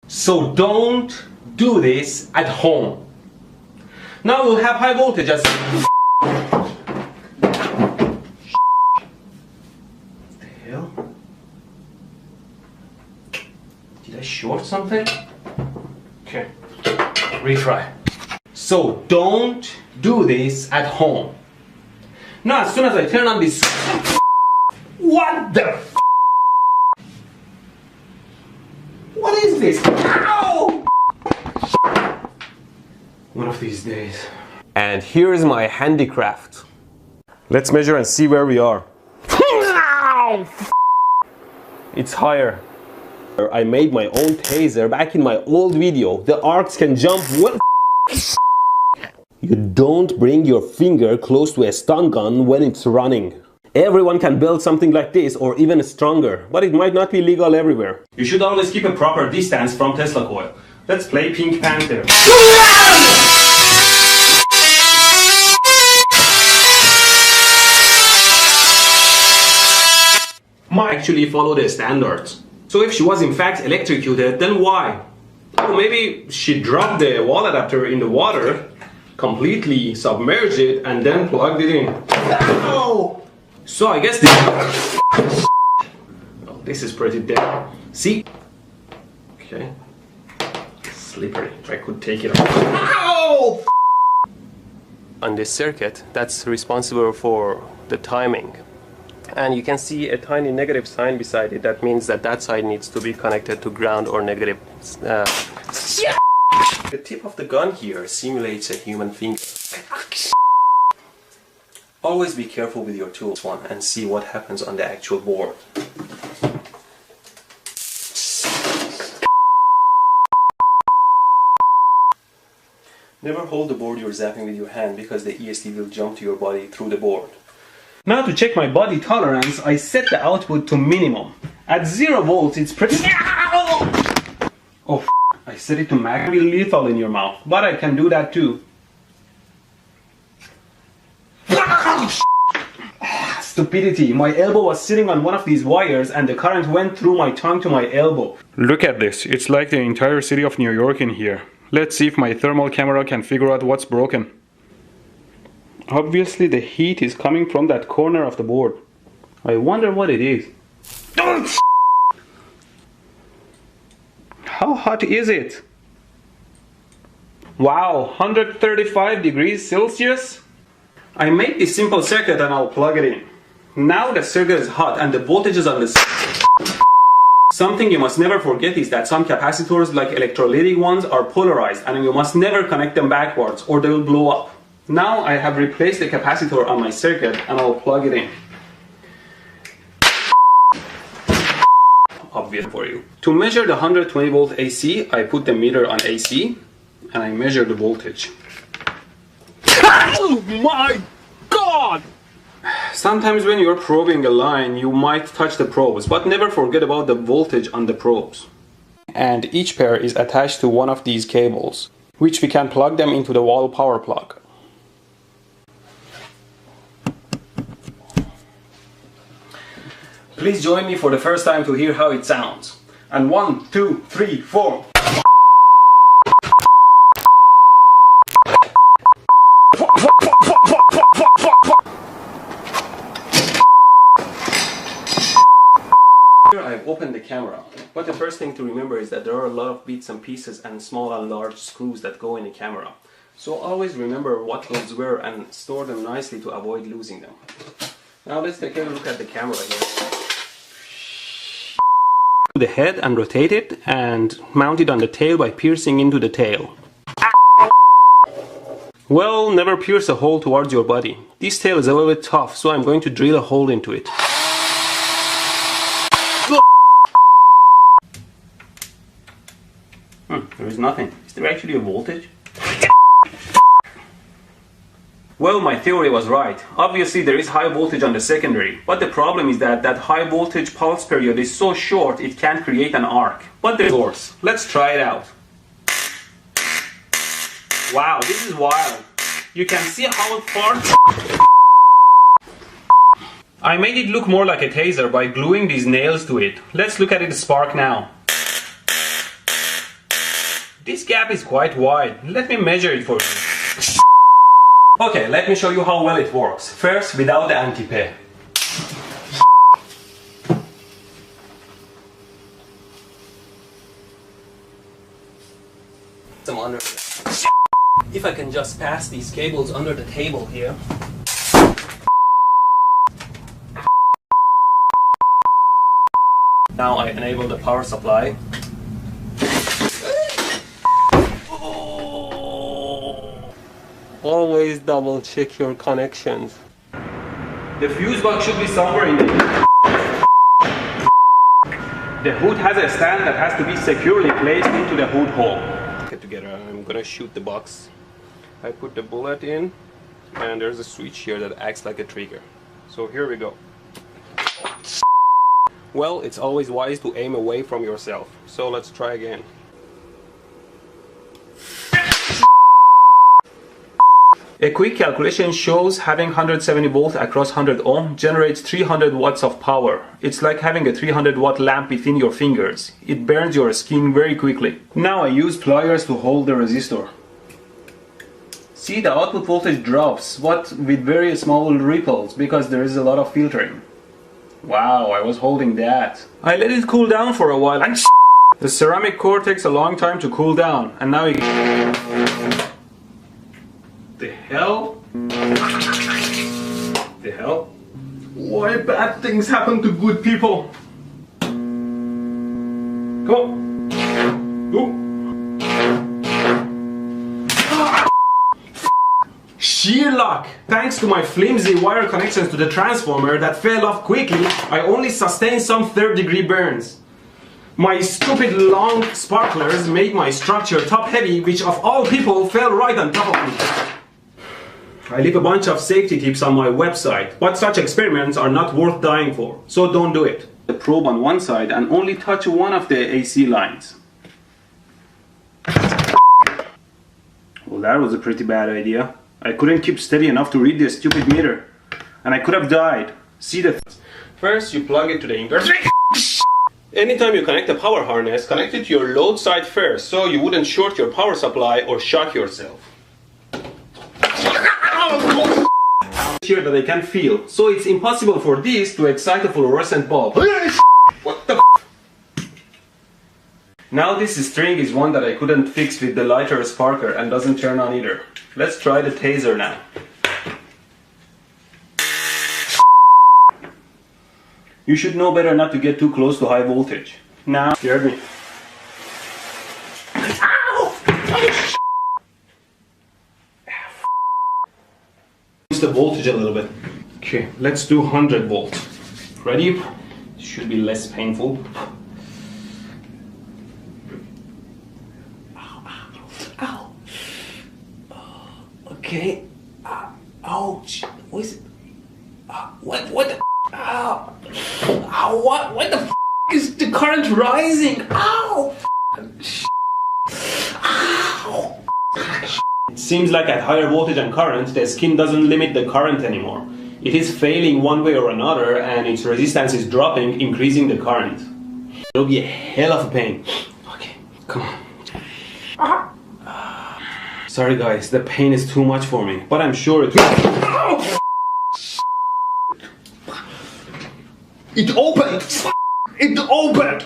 So don't do this at home. Now we'll have high voltage as what the hell? Did I short something? Okay, retry. So don't do this at home. Now as soon as I turn on this, what the what is this? Ow! One of these days. And here is my handicraft. Let's measure and see where we are. It's higher. I made my own taser back in my old video. The arcs can jump. What? You don't bring your finger close to a stun gun when it's running. Everyone can build something like this or even stronger, but it might not be legal everywhere. You should always keep a proper distance from Tesla coil. Let's play Pink Panther. Might actually follow the standards. So if she was in fact electrocuted, then why? Oh, maybe she dropped the wall adapter in the water, completely submerged it, and then plugged it in. Ow! So I guess this... Oh, this is pretty dead. See? Okay. Slippery. I could take it off. Ow! On this circuit, that's responsible for the timing. And you can see a tiny negative sign beside it. That means that that side needs to be connected to ground or negative. The tip of the gun here simulates a human finger. Always be careful with your tools and see what happens on the actual board. Never hold the board you're zapping with your hand because the ESD will jump to your body through the board. Now to check my body tolerance, I set the output to minimum. At 0 volts, it's pretty... Oh, I set it to max. It will be lethal in your mouth, but I can do that too. Stupidity, my elbow was sitting on one of these wires and the current went through my tongue to my elbow. Look at this, it's like the entire city of New York in here. Let's see if my thermal camera can figure out what's broken. Obviously the heat is coming from that corner of the board. I wonder what it is. How hot is it? Wow, 135 degrees Celsius? I make this simple circuit and I'll plug it in. Now the circuit is hot and the voltage is on the... Something you must never forget is that some capacitors, like electrolytic ones, are polarized and you must never connect them backwards or they will blow up. Now I have replaced the capacitor on my circuit and I'll plug it in. Obvious for you. To measure the 120 volt AC, I put the meter on AC and I measure the voltage. Oh my God! Sometimes when you're probing a line, you might touch the probes, but never forget about the voltage on the probes. And each pair is attached to one of these cables, which we can plug them into the wall power plug. Please join me for the first time to hear how it sounds. And 1, 2, 3, 4. Here I've opened the camera, but the first thing to remember is that there are a lot of bits and pieces and small and large screws that go in the camera. So always remember what those were and store them nicely to avoid losing them. Now let's take a look at the camera here. The head and rotate it and mount it on the tail by piercing into the tail. Well, never pierce a hole towards your body. This tail is a little bit tough, so I'm going to drill a hole into it. There is nothing. Is there actually a voltage? Well, my theory was right. Obviously there is high voltage on the secondary, but the problem is that that high voltage pulse period is so short it can't create an arc. But there's source. Let's try it out. Wow, this is wild. You can see how far... I made it look more like a taser by gluing these nails to it. Let's look at it spark now. This gap is quite wide. Let me measure it for you. Okay, let me show you how well it works. First, without the anti-pay. Some under. If I can just pass these cables under the table here. Now I enable the power supply. Always double check your connections. The fuse box should be somewhere in there. The hood has a stand that has to be securely placed into the hood hole. Get together, I'm gonna shoot the box. I put the bullet in and there's a switch here that acts like a trigger. So here we go. Well, it's always wise to aim away from yourself. So let's try again. A quick calculation shows having 170 volts across 100 ohm generates 300 watts of power. It's like having a 300 watt lamp within your fingers. It burns your skin very quickly. Now I use pliers to hold the resistor. See, the output voltage drops, but with very small ripples because there is a lot of filtering. Wow, I was holding that. I let it cool down for a while and the ceramic core takes a long time to cool down, and now it... The hell? The hell? Why bad things happen to good people? Come on. Ooh. Sheer luck! Thanks to my flimsy wire connections to the transformer that fell off quickly, I only sustained some third-degree burns. My stupid long sparklers made my structure top-heavy, which of all people fell right on top of me. I leave a bunch of safety tips on my website, but such experiments are not worth dying for, so don't do it. The probe on one side and only touch one of the AC lines. Well, that was a pretty bad idea. I couldn't keep steady enough to read the stupid meter, and I could have died. See the... First, you plug it to the inverter. Anytime you connect a power harness, connect it to your load side first, so you wouldn't short your power supply or shock yourself. Here that I can feel, so it's impossible for this to excite a fluorescent bulb. What the f? Now this string is one that I couldn't fix with the lighter sparker and doesn't turn on either. Let's try the taser now. You should know better not to get too close to high voltage. Now, hear me. The voltage a little bit. Okay, let's do 100 volts. Ready? Should be less painful. Ow, ow, ow. Okay. Ouch. What is it? What the? Ow. Ow, what the f is the current rising? Ow. Ow. It seems like at higher voltage and current, the skin doesn't limit the current anymore. It is failing one way or another, and its resistance is dropping, increasing the current. It'll be a hell of a pain. Okay, come on. Sorry guys, the pain is too much for me, but I'm sure it will. It opened! It opened!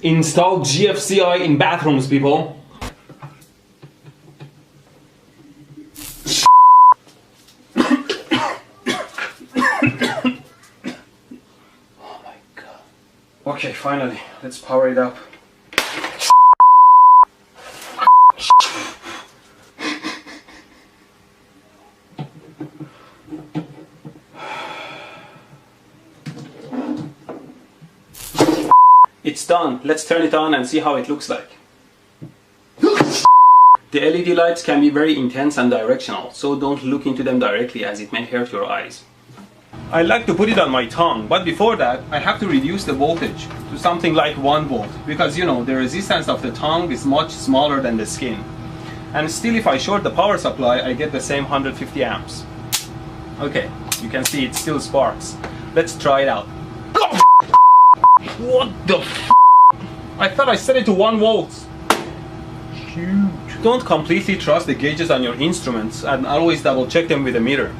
Install GFCI in bathrooms, people. Okay, finally, let's power it up. It's done. Let's turn it on and see how it looks like. The LED lights can be very intense and directional, so don't look into them directly as it may hurt your eyes. I like to put it on my tongue, but before that I have to reduce the voltage to something like 1 volt, because you know the resistance of the tongue is much smaller than the skin. And still, if I short the power supply, I get the same 150 amps. Okay, you can see it still sparks. Let's try it out. What the f? I thought I set it to 1 volt. huge. Don't completely trust the gauges on your instruments and always double check them with a meter.